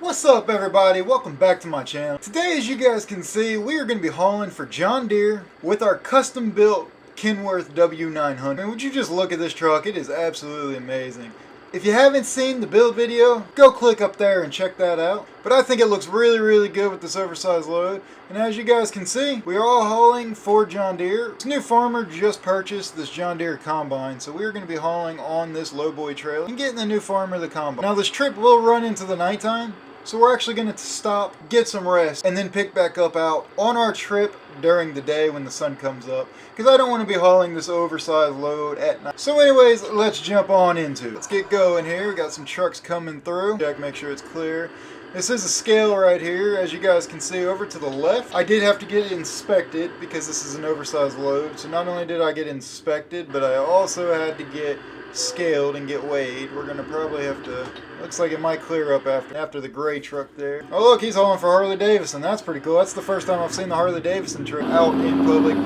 What's up, everybody? Welcome back to my channel. Today, as you guys can see, we are going to be hauling for John Deere with our custom built Kenworth W900. I mean, would you just look at this truck? It is absolutely amazing. If you haven't seen the build video, go click up there and check that out. But I think it looks really good with this oversized load. And as you guys can see, we are all hauling for John Deere. This new farmer just purchased this John Deere combine, so we're going to be hauling on this lowboy trailer and getting the new farmer the combine. Now this trip will run into the nighttime, so we're actually going to stop, get some rest, and then pick back up out on our trip during the day when the sun comes up, because I don't want to be hauling this oversized load at night. So anyways, let's jump on into it. Let's get going here. We got some trucks coming through. Check, make sure it's clear. This is a scale right here, as you guys can see over to the left. I did have to get it inspected because this is an oversized load. So not only did I get inspected, but I also had to get scaled and get weighed. We're gonna probably have to, looks like it might clear up after the gray truck there. Oh look, he's hauling for Harley Davidson. That's pretty cool. That's the first time I've seen the Harley Davidson truck out in public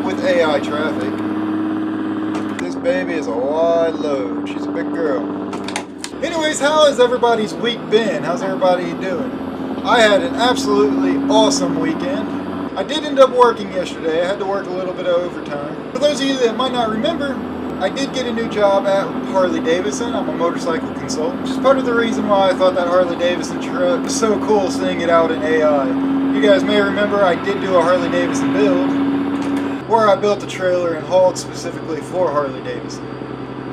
with AI traffic. This baby is a wide load. She's a big girl. Anyways, how has everybody's week been? How's everybody doing? I had an absolutely awesome weekend. I did end up working yesterday. I had to work a little bit of overtime. For those of you that might not remember, I did get a new job at Harley Davidson. I'm a motorcycle consultant, which is part of the reason why I thought that Harley Davidson truck was so cool, seeing it out in AI. You guys may remember I did do a Harley Davidson build, where I built a trailer and hauled specifically for Harley Davidson.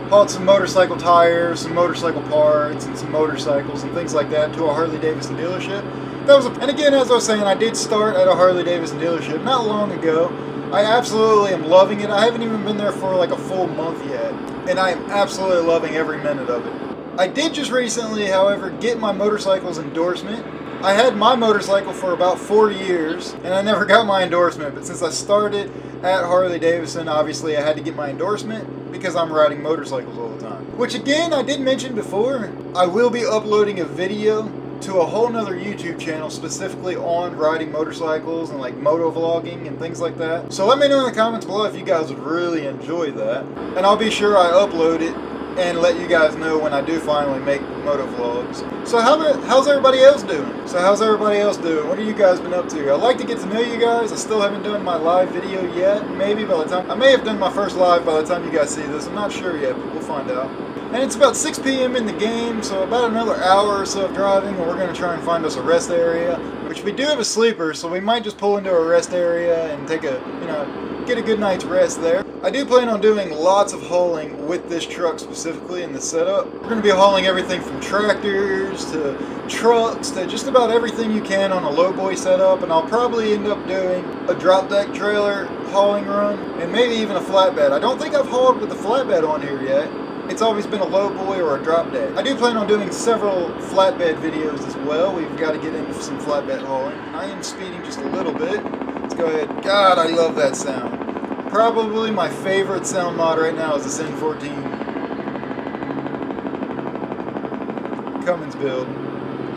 Hauled some motorcycle tires, some motorcycle parts, and some motorcycles and things like that to a Harley Davidson dealership. And again, as I was saying, I did start at a Harley Davidson dealership not long ago. I absolutely am loving it. I haven't even been there for like a full month yet, and I am absolutely loving every minute of it. I did just recently, however, get my motorcycle's endorsement. I had my motorcycle for about 4 years, and I never got my endorsement, but since I started at Harley Davidson, obviously I had to get my endorsement because I'm riding motorcycles all the time. Which again, I did mention before, I will be uploading a video to a whole nother YouTube channel specifically on riding motorcycles and like moto vlogging and things like that. So let me know in the comments below if you guys would really enjoy that. And I'll be sure I upload it and let you guys know when I do finally make moto vlogs. So how's everybody else doing? What have you guys been up to? I'd like to get to know you guys. I still haven't done my live video yet. Maybe by the time, I may have done my first live by the time you guys see this. I'm not sure yet, but we'll find out. And it's about 6 p.m. in the game, so about another hour or so of driving, and we're going to try and find us a rest area, which we do have a sleeper, so we might just pull into a rest area and take get a good night's rest there. I do plan on doing lots of hauling with this truck specifically in the setup. We're going to be hauling everything from tractors to trucks to just about everything you can on a lowboy setup, and I'll probably end up doing a drop deck trailer hauling run and maybe even a flatbed. I don't think I've hauled with the flatbed on here yet. It's always been a lowboy or a drop deck. I do plan on doing several flatbed videos as well. We've got to get into some flatbed hauling. I am speeding just a little bit. Let's go ahead. God, I love that sound. Probably my favorite sound mod right now is this N14 Cummins build.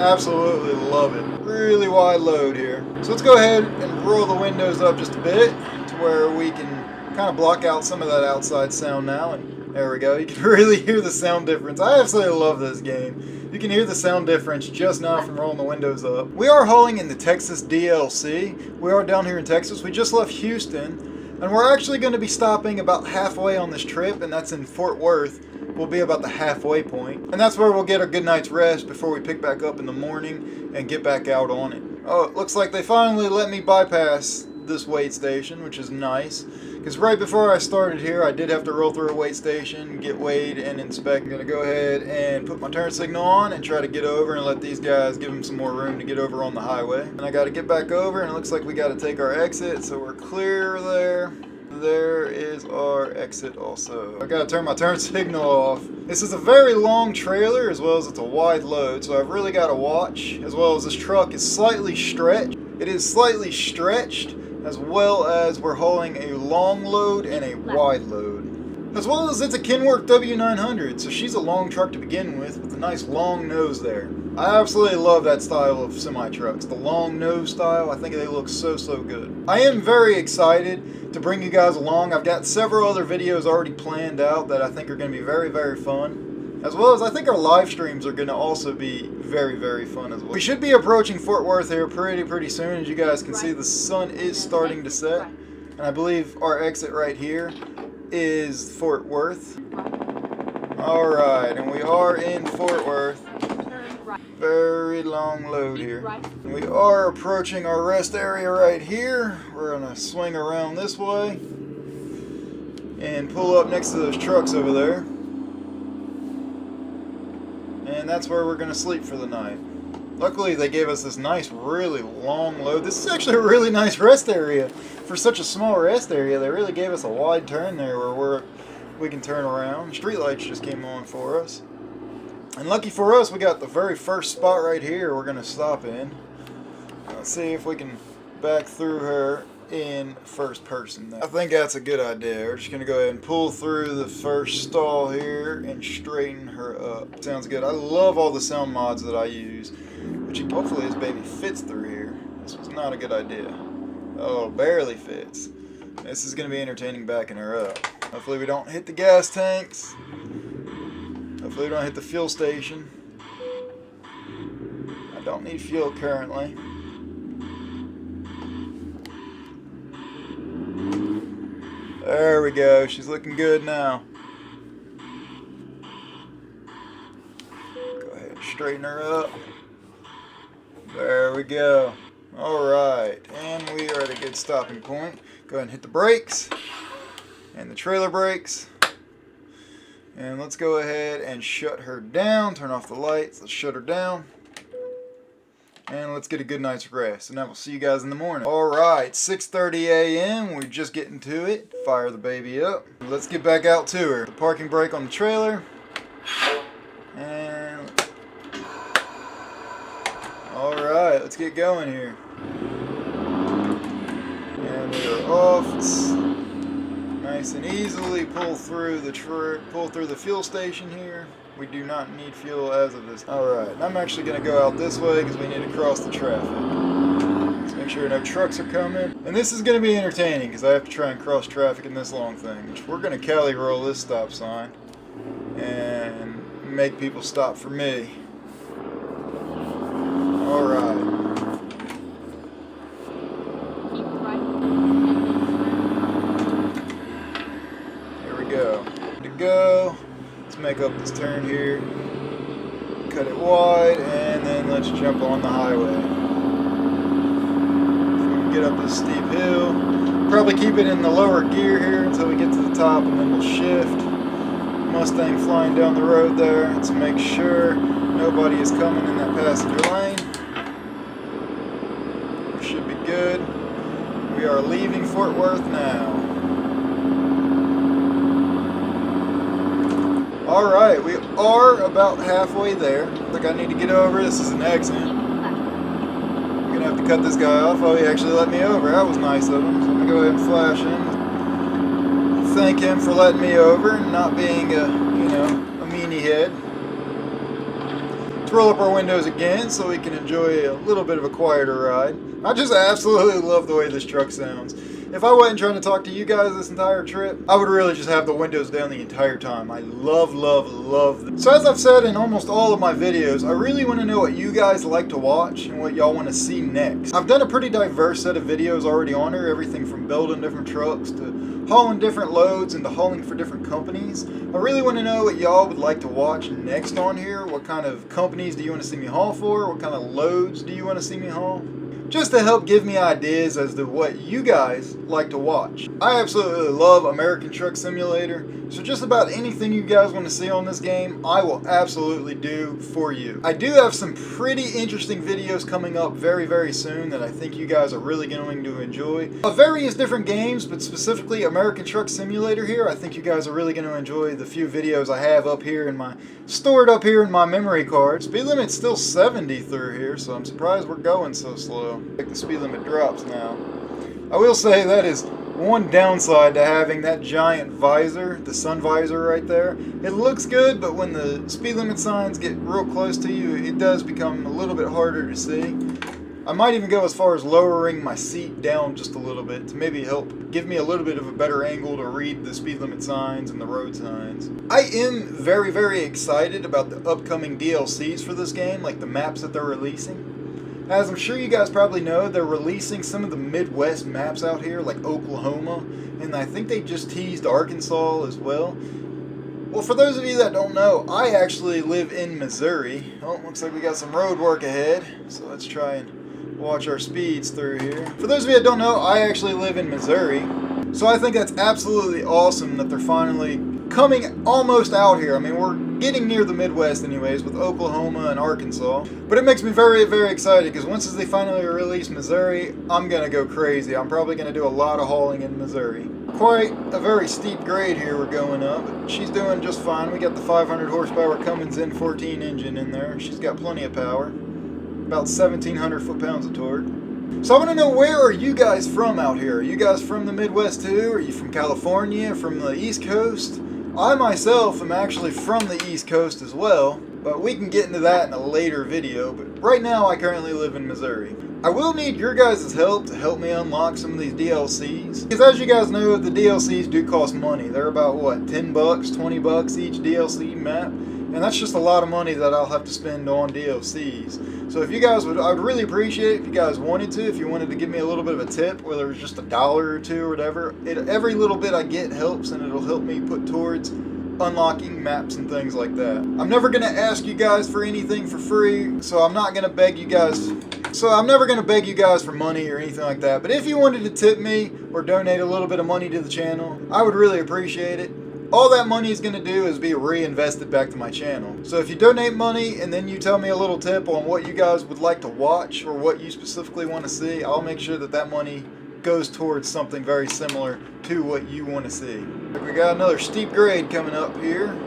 Absolutely love it. Really wide load here. So let's go ahead and roll the windows up just a bit to where we can kind of block out some of that outside sound now. And there we go. You can really hear the sound difference. I absolutely love this game. You can hear the sound difference just now from rolling the windows up. We are hauling in the Texas DLC. We are down here in Texas. We just left Houston, and we're actually going to be stopping about halfway on this trip, and that's in Fort Worth. We'll be about the halfway point, and that's where we'll get a good night's rest before we pick back up in the morning and get back out on it. Oh, it looks like they finally let me bypass this weight station, which is nice, because right before I started here I did have to roll through a weight station, get weighed and inspect. I'm going to go ahead and put my turn signal on and try to get over and let these guys give them some more room to get over on the highway. And I got to get back over, and it looks like we got to take our exit, so we're clear there. There is our exit also. I gotta turn my turn signal off. This is a very long trailer as well as it's a wide load, so I've really got to watch, as well as this truck is slightly stretched. It is slightly stretched, as well as we're hauling a long load and a wide load. As well as it's a Kenworth W900, so she's a long truck to begin with a nice long nose there. I absolutely love that style of semi-trucks. The long nose style, I think they look so good. I am very excited to bring you guys along. I've got several other videos already planned out that I think are going to be very fun. As well as I think our live streams are going to also be very, very fun as well. We should be approaching Fort Worth here pretty soon. As you guys can see, the sun is starting to set. And I believe our exit right here is Fort Worth. Alright, and we are in Fort Worth. Very long load here. We are approaching our rest area right here. We're going to swing around this way and pull up next to those trucks over there. And that's where we're going to sleep for the night. Luckily, they gave us this nice, really long load. This is actually a really nice rest area. For such a small rest area, they really gave us a wide turn there where we can turn around. Street lights just came on for us. And lucky for us, we got the very first spot right here we're going to stop in. Let's see if we can back through her in first person. I think that's a good idea. We're just going to go ahead and pull through the first stall here and straighten her up. Sounds good. I love all the sound mods that I use. Which hopefully this baby fits through here. This was not a good idea. Oh, barely fits. This is going to be entertaining backing her up. Hopefully we don't hit the gas tanks. Hopefully we don't hit the fuel station. I don't need fuel currently. There we go. She's looking good now. Go ahead and straighten her up. There we go. Alright, and we are at a good stopping point. Go ahead and hit the brakes and the trailer brakes. And let's go ahead and shut her down. Turn off the lights. Let's shut her down. And let's get a good night's rest. And then we'll see you guys in the morning. Alright, 6:30 a.m. We're just getting to it. Fire the baby up. Let's get back out to her. The parking brake on the trailer. And alright, let's get going here. And we are off. Let's nice and easily pull through the fuel station here. We do not need fuel as of this. Alright, I'm actually going to go out this way because we need to cross the traffic. Let's make sure no trucks are coming. And this is going to be entertaining because I have to try and cross traffic in this long thing. Which we're going to Cali roll this stop sign and make people stop for me. Alright. Here we go. Good to go. Let's make up this turn here. Cut it wide, and then let's jump on the highway. So we can get up this steep hill. Probably keep it in the lower gear here until we get to the top, and then we'll shift. Mustang flying down the road there. Let's make sure nobody is coming in that passenger lane. We should be good. We are leaving Fort Worth now. Alright, we are about halfway there. Look, I need to get over. This is an accident. I'm going to have to cut this guy off. Oh, he actually let me over. That was nice of him. So I'm going to go ahead and flash him. Thank him for letting me over and not being a meanie head. Let's roll up our windows again so we can enjoy a little bit of a quieter ride. I just absolutely love the way this truck sounds. If I wasn't trying to talk to you guys this entire trip, I would really just have the windows down the entire time. I love them. So as I've said in almost all of my videos, I really want to know what you guys like to watch and what y'all want to see next. I've done a pretty diverse set of videos already on here, everything from building different trucks to hauling different loads and to hauling for different companies. I really want to know what y'all would like to watch next on here. What kind of companies do you want to see me haul for? What kind of loads do you want to see me haul? Just to help give me ideas as to what you guys like to watch. I absolutely love American Truck Simulator, so just about anything you guys want to see on this game, I will absolutely do for you. I do have some pretty interesting videos coming up very soon that I think you guys are really going to enjoy. Of various different games, but specifically American Truck Simulator here, I think you guys are really going to enjoy the few videos I have stored up here in my memory card. Speed limit's still 70 through here, so I'm surprised we're going so slow. Like the speed limit drops now. I will say that is one downside to having that giant visor, the sun visor right there. It looks good, but when the speed limit signs get real close to you, it does become a little bit harder to see. I might even go as far as lowering my seat down just a little bit to maybe help give me a little bit of a better angle to read the speed limit signs and the road signs. I am very, very excited about the upcoming DLCs for this game, like the maps that they're releasing. As I'm sure you guys probably know, they're releasing some of the Midwest maps out here, like Oklahoma, and I think they just teased Arkansas as well. Well, for those of you that don't know, I actually live in Missouri. Oh, looks like we got some road work ahead, so let's try and watch our speeds through here. For those of you that don't know, I actually live in Missouri, so I think that's absolutely awesome that they're finally coming almost out here. I mean, we're getting near the Midwest anyways with Oklahoma and Arkansas, but it makes me very, very excited because once they finally release Missouri, I'm gonna go crazy. I'm probably gonna do a lot of hauling in Missouri. Quite a very steep grade here we're going up, but she's doing just fine. We got the 500 horsepower Cummins N14 engine in there. She's got plenty of power. About 1,700 foot-pounds of torque. So I want to know, where are you guys from out here? Are you guys from the Midwest too? Are you from California, from the East Coast? I myself am actually from the East Coast as well, but we can get into that in a later video. But right now I currently live in Missouri. I will need your guys' help to help me unlock some of these DLCs. Because as you guys know, the DLCs do cost money. They're about, what, 10 bucks, 20 bucks each DLC map? And that's just a lot of money that I'll have to spend on DLCs. So if you guys would, I would really appreciate it if you guys wanted to, if you wanted to give me a little bit of a tip, whether it's just $1 or $2 or whatever. Every little bit I get helps, and it'll help me put towards unlocking maps and things like that. I'm never going to ask you guys for anything for free, so I'm not going to beg you guys. So I'm never going to beg you guys for money or anything like that. But if you wanted to tip me or donate a little bit of money to the channel, I would really appreciate it. All that money is going to do is be reinvested back to my channel. So if you donate money and then you tell me a little tip on what you guys would like to watch or what you specifically want to see, I'll make sure that that money goes towards something very similar to what you want to see. We got another steep grade coming up here.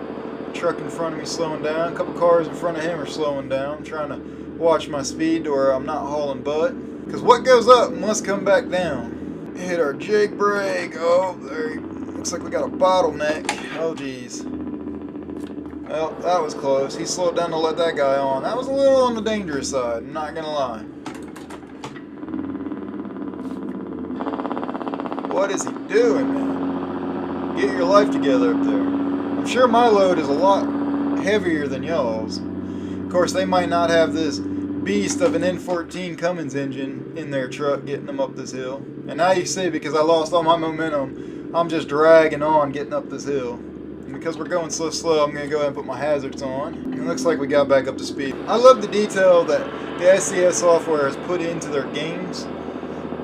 Truck in front of me slowing down. A couple cars in front of him are slowing down. I'm trying to watch my speed to where I'm not hauling butt. Because what goes up must come back down. Hit our jake brake. Oh, there. Looks like we got a bottleneck. Oh, geez. Well, that was close. He slowed down to let that guy on. That was a little on the dangerous side, I'm not gonna lie. What is he doing, man? Get your life together up there. I'm sure my load is a lot heavier than y'all's. Of course, they might not have this beast of an N14 Cummins engine in their truck getting them up this hill. And now you see, because I lost all my momentum, I'm just dragging on getting up this hill. And because we're going so slow, I'm going to go ahead and put my hazards on. And it looks like we got back up to speed. I love the detail that the SCS software has put into their games,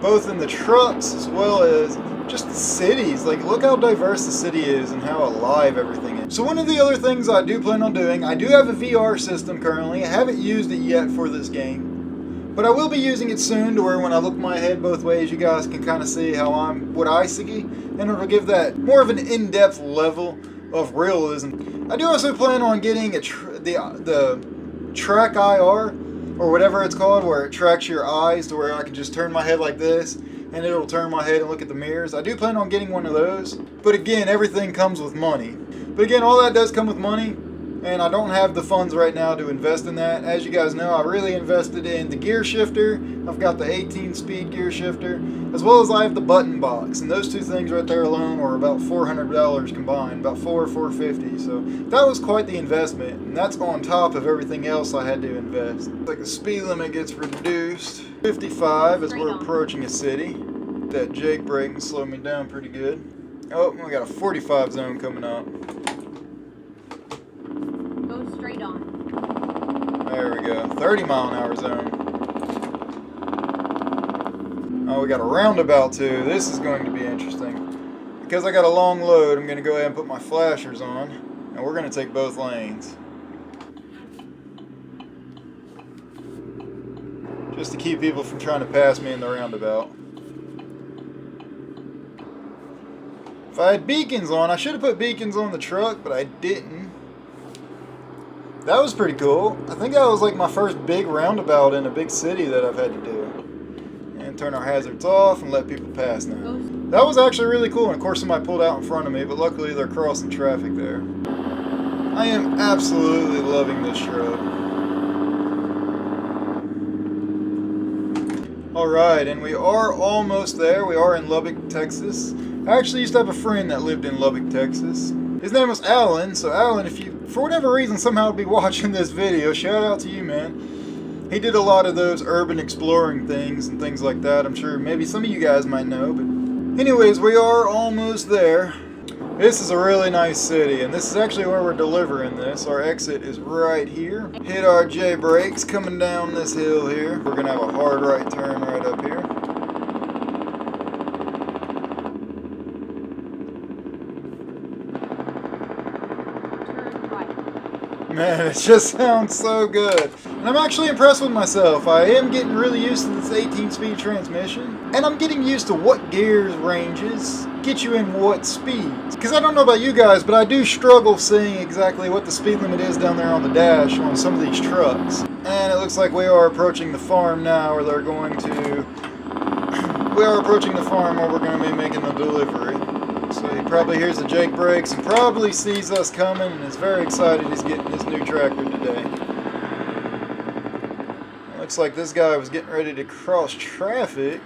both in the trucks as well as just the cities. Like, look how diverse the city is and how alive everything is. So one of the other things I do plan on doing, I do have a VR system currently. I haven't used it yet for this game, but I will be using it soon, to where when I look my head both ways, you guys can kind of see how what I see, and it'll give that more of an in-depth level of realism. I do also plan on getting the track IR, or whatever it's called, where it tracks your eyes to where I can just turn my head like this, and it'll turn my head and look at the mirrors. I do plan on getting one of those, but again, everything comes with money. But again, all that does come with money. And I don't have the funds right now to invest in that. As you guys know, I really invested in the gear shifter. I've got the 18-speed gear shifter, as well as I have the button box. And those two things right there alone were about $400 combined, about $450. So that was quite the investment. And that's on top of everything else I had to invest. Like the speed limit gets reduced. 55 as we're approaching a city. That jake brake and slow me down pretty good. Oh, we got a 45 zone coming up. Straight on. There we go. 30-mile-an-hour zone. Oh, we got a roundabout too. This is going to be interesting. Because I got a long load, I'm going to go ahead and put my flashers on, and we're going to take both lanes. Just to keep people from trying to pass me in the roundabout. If I had beacons on, I should have put beacons on the truck, but I didn't. That was pretty cool. I think that was like my first big roundabout in a big city that I've had to do. And turn our hazards off and let people pass now. That was actually really cool. And of course somebody pulled out in front of me, but luckily they're crossing traffic there. I am absolutely loving this truck. Alright, and we are almost there. We are in Lubbock, Texas. I actually used to have a friend that lived in Lubbock, Texas. His name was Alan, so Alan, if you, for whatever reason, somehow be watching this video, shout out to you, man. He did a lot of those urban exploring things and things like that. I'm sure maybe some of you guys might know, but anyways, we are almost there. This is a really nice city, and this is actually where we're delivering this. Our exit is right here. Hit our J brakes coming down this hill here. We're gonna have a hard right turn right up here. Man, it just sounds so good. And I'm actually impressed with myself. I am getting really used to this 18-speed transmission. And I'm getting used to what gears ranges get you in what speeds. Because I don't know about you guys, but I do struggle seeing exactly what the speed limit is down there on the dash on some of these trucks. And it looks like we are approaching the farm now where they're going to... We are approaching the farm where we're going to be making the delivery. So he probably hears the Jake brakes and probably sees us coming and is very excited he's getting his new tractor today. Looks like this guy was getting ready to cross traffic,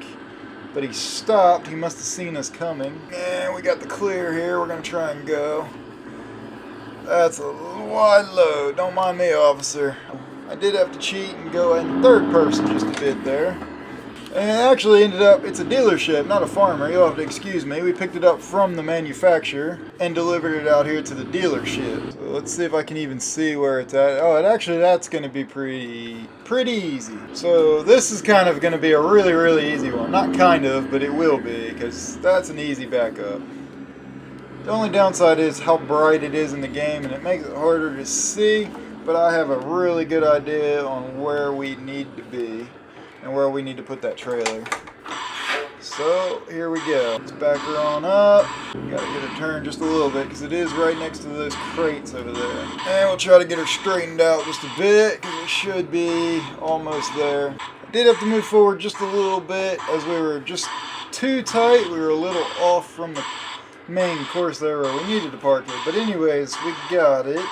but he stopped. He must have seen us coming. And we got the clear here. We're going to try and go. That's a wide load. Don't mind me, officer. I did have to cheat and go in third person just a bit there. And it actually ended up, it's a dealership, not a farmer. You'll have to excuse me. We picked it up from the manufacturer and delivered it out here to the dealership. So let's see if I can even see where it's at. Oh, that's going to be pretty easy. So this is kind of going to be a really, really easy one. Not kind of, but it will be, because that's an easy backup. The only downside is how bright it is in the game, and it makes it harder to see, but I have a really good idea on where we need to be. And where we need to put that trailer. So here we go. Let's back her on up. Gotta get her turned just a little bit because it is right next to those crates over there. And we'll try to get her straightened out just a bit because it should be almost there. I did have to move forward just a little bit as we were just too tight. We were a little off from the main course there where we needed to park it. But anyways, we got it.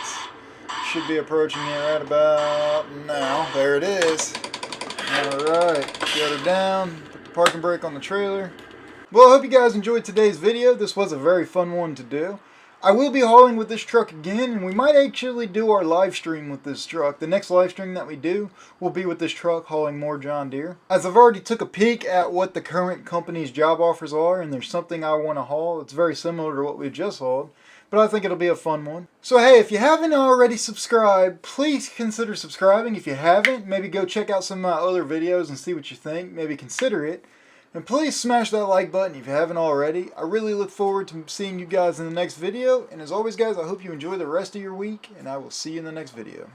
Should be approaching it right about now. There it is. Alright, got her down, put the parking brake on the trailer. Well, I hope you guys enjoyed today's video. This was a very fun one to do. I will be hauling with this truck again, and we might actually do our live stream with this truck. The next live stream that we do will be with this truck hauling more John Deere. As I've already took a peek at what the current company's job offers are, and there's something I want to haul. It's very similar to what we just hauled. But I think it'll be a fun one. So hey, if you haven't already subscribed, please consider subscribing. If you haven't, maybe go check out some of my other videos and see what you think. Maybe consider it. And please smash that like button if you haven't already. I really look forward to seeing you guys in the next video. And as always guys, I hope you enjoy the rest of your week. And I will see you in the next video.